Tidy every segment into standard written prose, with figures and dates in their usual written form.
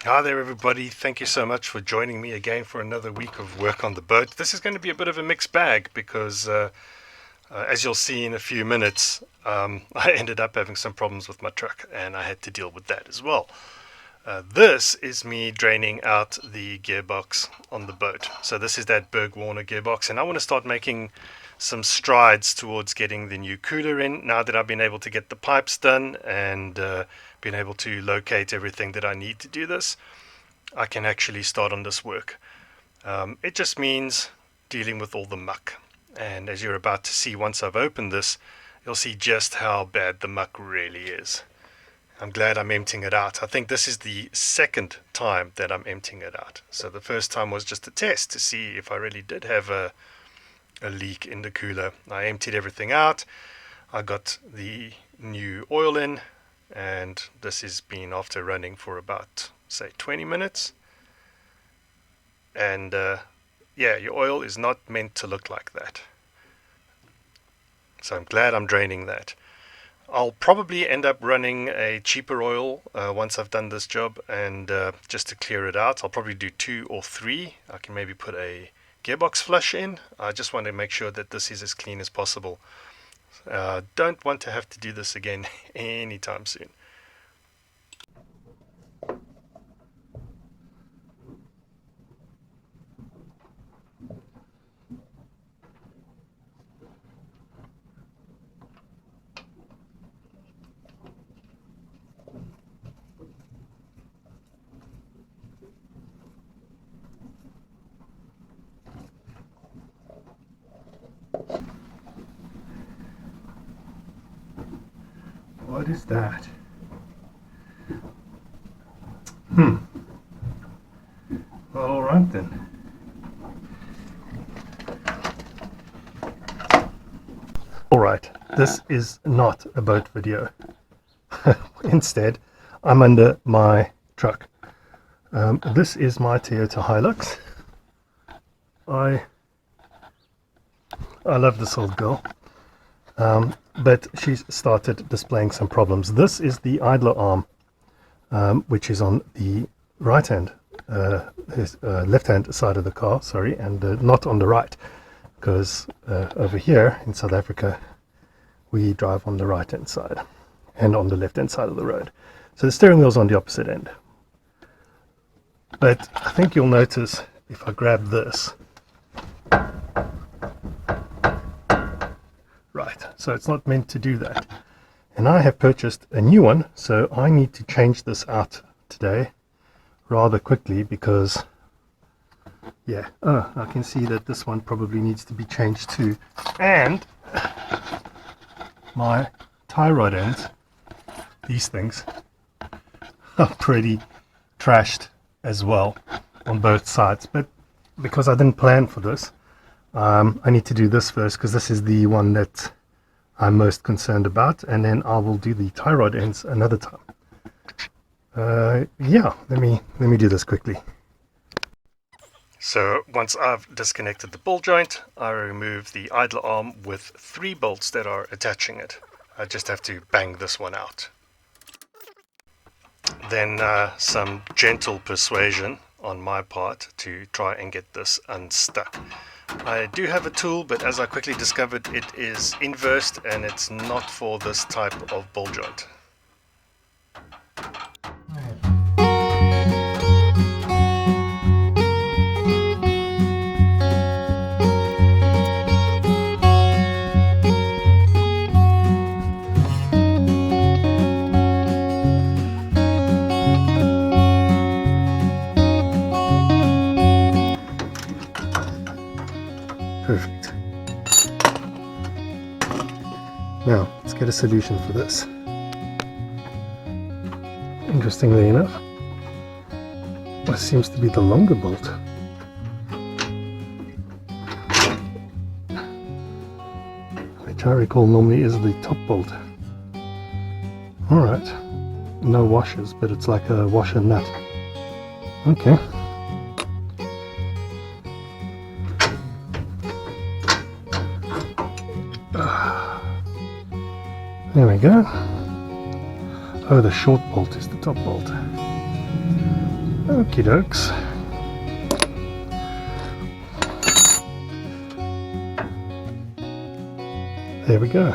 Hi there, everybody. Thank you so much for joining me again for another week of work on the boat. This is going to be a bit of a mixed bag because, as you'll see in a few minutes, I ended up having some problems with my truck and I had to deal with that as well. This is me draining out the gearbox on the boat. So this is that Berg Warner gearbox, and I want to start making some strides towards getting the new cooler in now that I've been able to get the pipes done and been able to locate everything that I need to do this. I can actually start on this work. It just means dealing with all the muck, and as you're about to see once I've opened this, you'll see just how bad the muck really is. I'm glad I'm emptying it out. I think this is the second time that I'm emptying it out. So the first time was just a test to see if I really did have a leak in the cooler. I emptied everything out. I got the new oil in, and this has been after running for about, say, 20 minutes. And yeah, your oil is not meant to look like that. So I'm glad I'm draining that. I'll probably end up running a cheaper oil once I've done this job, and just to clear it out, I'll probably do 2 or 3. I can maybe put a gearbox flush in. I just want to make sure that this is as clean as possible. Don't want to have to do this again anytime soon. What is that? All right then. All right, this is not a boat video. Instead, I'm under my truck. This is my Toyota Hilux. I love this old girl, but she's started displaying some problems. This is the idler arm, which is on the right hand, left hand side of the car, sorry, and not on the right, because over here in South Africa we drive on the right hand side and on the left hand side of the road. So the steering wheel's on the opposite end. But I think you'll notice if I grab this, right, so it's not meant to do that. And I have purchased a new one, so I need to change this out today rather quickly because, yeah, I can see that this one probably needs to be changed too. And my tie rod ends, these things, are pretty trashed as well on both sides. But because I didn't plan for this, I need to do this first because this is the one that I'm most concerned about, and then I will do the tie rod ends another time. Yeah, let me do this quickly. So once I've disconnected the ball joint, I remove the idler arm with 3 bolts that are attaching it. I just have to bang this one out. Then some gentle persuasion on my part to try and get this unstuck. I do have a tool, but as I quickly discovered, it is inversed and it's not for this type of ball joint. Perfect. Now, let's get a solution for this. Interestingly enough, this seems to be the longer bolt. Which I recall normally is the top bolt. Alright, no washers, but it's like a washer nut. Okay. There we go. Oh, the short bolt is the top bolt. Okie dokes. There we go.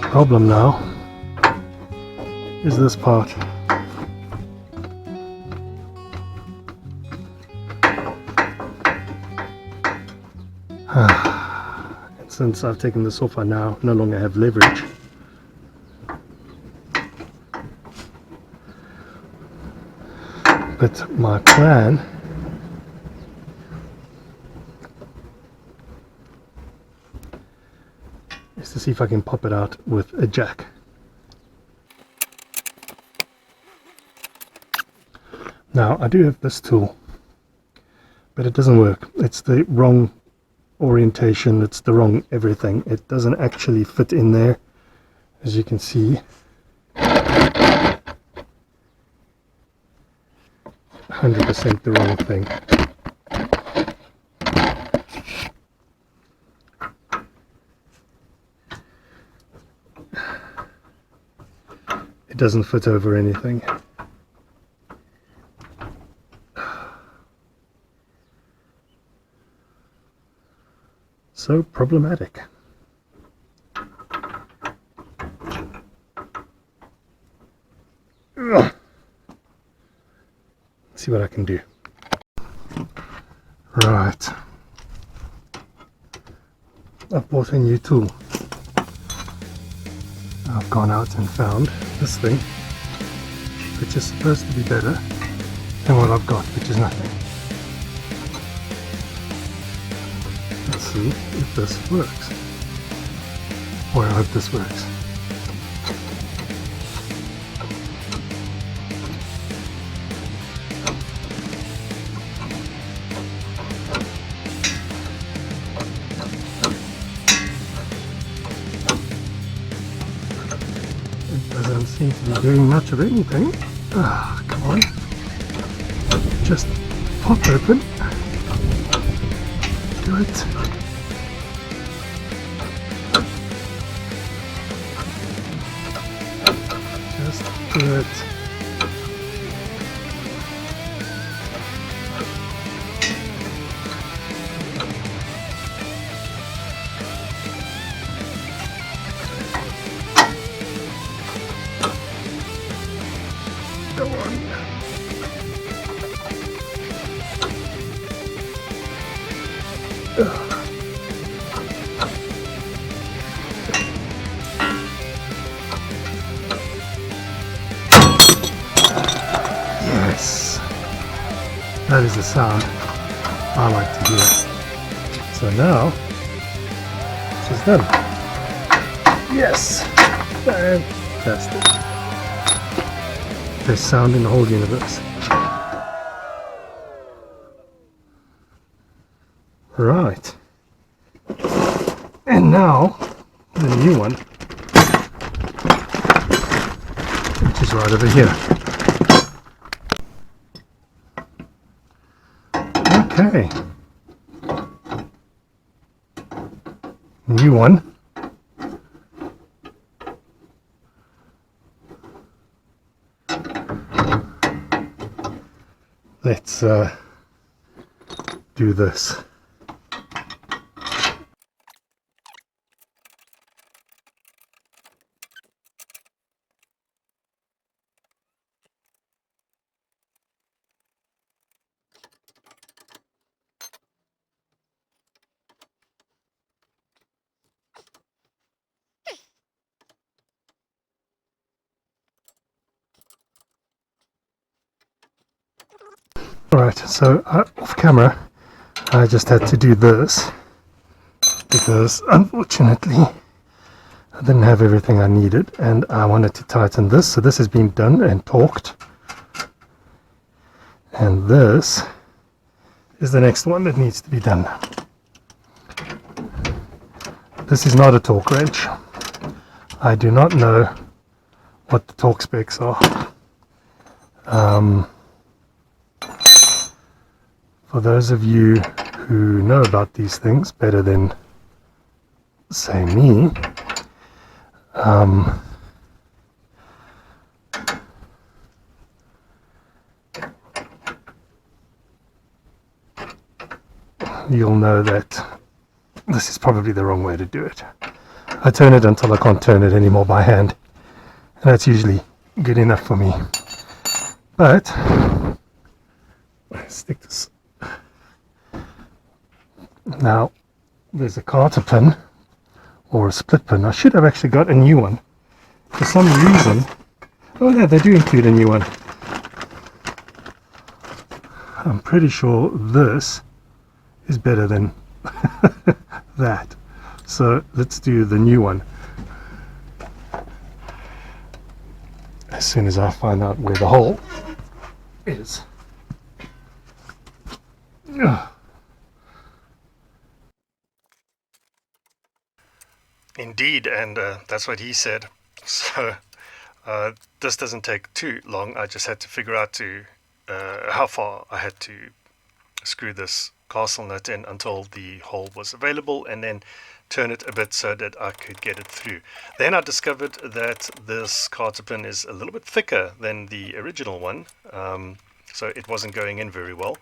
Problem now is this part. And since I've taken this off, I now no longer have leverage. But my plan is to see if I can pop it out with a jack. Now I do have this tool, but it doesn't work. It's the wrong orientation, it's the wrong everything. It doesn't actually fit in there, as you can see. 100% the wrong thing. It doesn't fit over anything. So problematic. Ugh. See what I can do. Right. I've bought a new tool. I've gone out and found this thing, which is supposed to be better than what I've got, which is nothing. Let's see if this works. Or I hope this works. Doesn't seem to be doing much of anything. Ah, come on. Just pop open. Do it. Just do it. Go on. Yes, that is the sound I like to hear. So now this is done. Yes, fantastic. Best sound in the whole universe. Right, and now the new one, which is right over here. Okay, new one. Let's do this. Right, so off camera I just had to do this because unfortunately I didn't have everything I needed and I wanted to tighten this, so this has been done and torqued, and this is the next one that needs to be done. This is not a torque wrench. I do not know what the torque specs are. For those of you who know about these things better than, say, me, um, you'll know that this is probably the wrong way to do it. I turn it until I can't turn it anymore by hand, and that's usually good enough for me. But let's stick this. Now there's a carter pin or a split pin. I should have actually got a new one for some reason. Oh yeah, they do include a new one. I'm pretty sure this is better than that. So let's do the new one. As soon as I find out where the hole is. Indeed, and that's what he said. So this doesn't take too long. I just had to figure out how far I had to screw this castle nut in until the hole was available, and then turn it a bit so that I could get it through. Then I discovered that this carter pin is a little bit thicker than the original one, so it wasn't going in very well.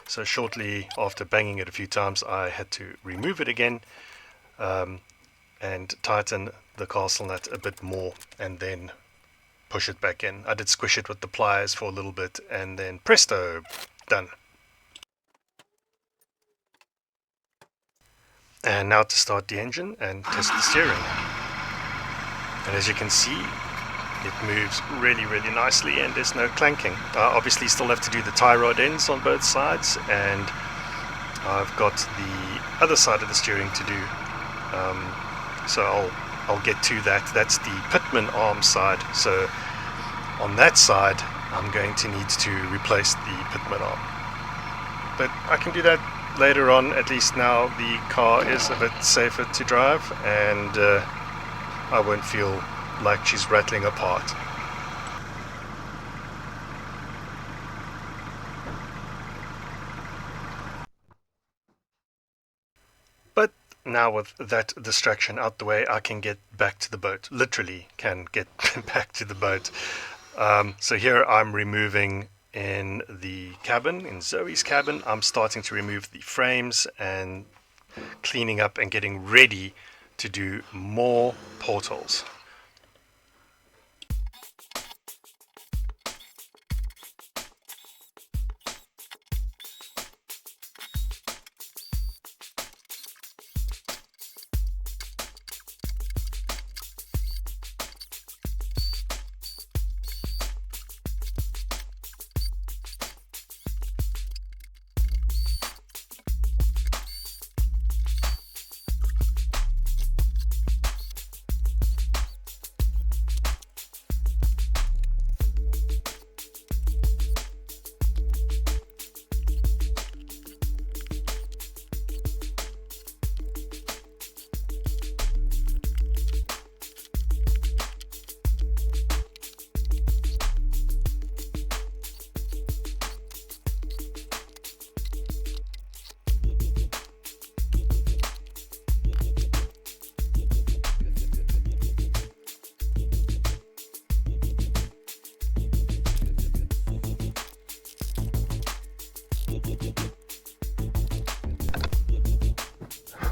So shortly after banging it a few times, I had to remove it again and tighten the castle nut a bit more, and then push it back in. I did squish it with the pliers for a little bit, and then presto, done. And now to start the engine and test the steering. And as you can see, it moves really nicely, and there's no clanking. I obviously still have to do the tie rod ends on both sides, and I've got the other side of the steering to do. So I'll get to that. That's the pitman arm side. So on that side, I'm going to need to replace the pitman arm. But I can do that later on. At least now the car is a bit safer to drive, and I won't feel like she's rattling apart. But now with that distraction out the way, I can get back to the boat. Literally can get back to the boat. So here I'm removing in the cabin, in Zoe's cabin, I'm starting to remove the frames and cleaning up and getting ready to do more portholes.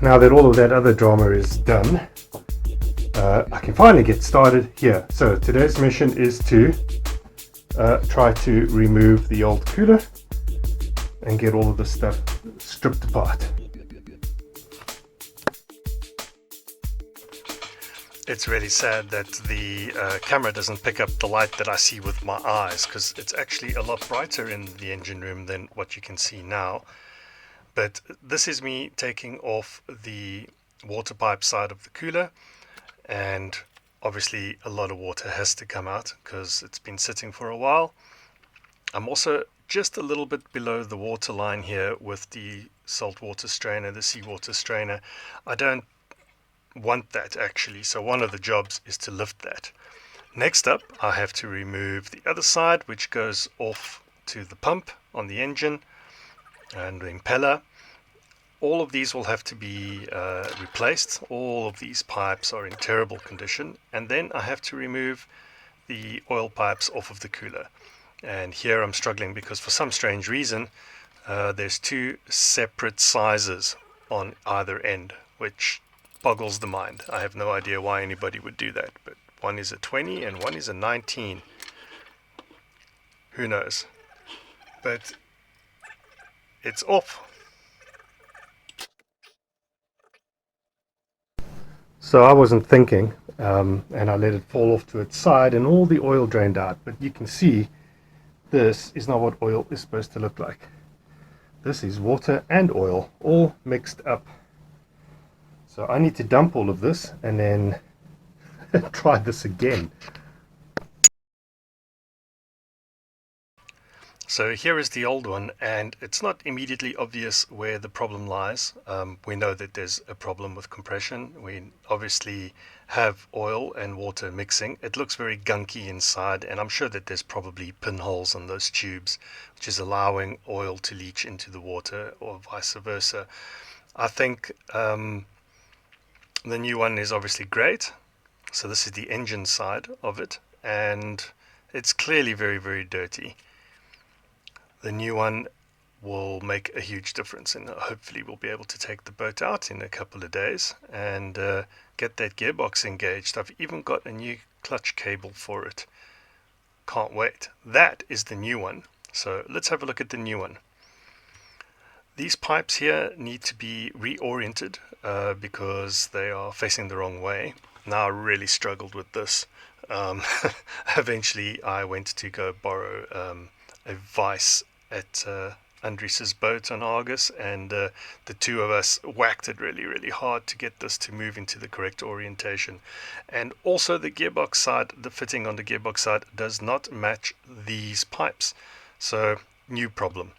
Now that all of that other drama is done, I can finally get started here. So today's mission is to try to remove the old cooler and get all of this stuff stripped apart. It's really sad that the camera doesn't pick up the light that I see with my eyes, because it's actually a lot brighter in the engine room than what you can see now. But this is me taking off the water pipe side of the cooler, and obviously a lot of water has to come out because it's been sitting for a while. I'm also just a little bit below the water line here with the saltwater strainer, the seawater strainer. I don't want that actually, so one of the jobs is to lift that. Next up, I have to remove the other side, which goes off to the pump on the engine and the impeller. all of these will have to be replaced. All of these pipes are in terrible condition, and then I have to remove the oil pipes off of the cooler. And here I'm struggling because for some strange reason there's two separate sizes on either end, which boggles the mind. I have no idea why anybody would do that, but one is a 20 and one is a 19. Who knows? But it's off. So I wasn't thinking, and I let it fall off to its side, and all the oil drained out. But you can see this is not what oil is supposed to look like. This is water and oil all mixed up. So I need to dump all of this and then try this again. So here is the old one, and it's not immediately obvious where the problem lies. We know that there's a problem with compression. We obviously have oil and water mixing. It looks very gunky inside, and I'm sure that there's probably pinholes on those tubes, which is allowing oil to leach into the water or vice versa. I think the new one is obviously great. So this is the engine side of it, and it's clearly very, very dirty. The new one will make a huge difference, and hopefully we'll be able to take the boat out in a couple of days and get that gearbox engaged. I've even got a new clutch cable for it. Can't wait. That is the new one. So let's have a look at the new one. These pipes here need to be reoriented because they are facing the wrong way. Now I really struggled with this. Eventually I went to go borrow a vise at Andries's boat on Argus, and the two of us whacked it really, really hard to get this to move into the correct orientation. And also the gearbox side, the fitting on the gearbox side does not match these pipes. So new problem.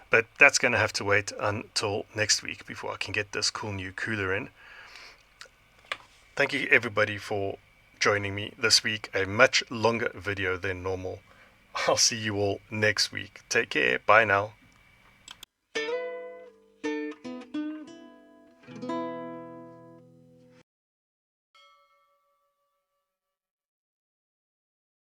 But that's going to have to wait until next week before I can get this cool new cooler in. Thank you everybody for joining me this week. A much longer video than normal. I'll see you all next week. Take care. Bye now.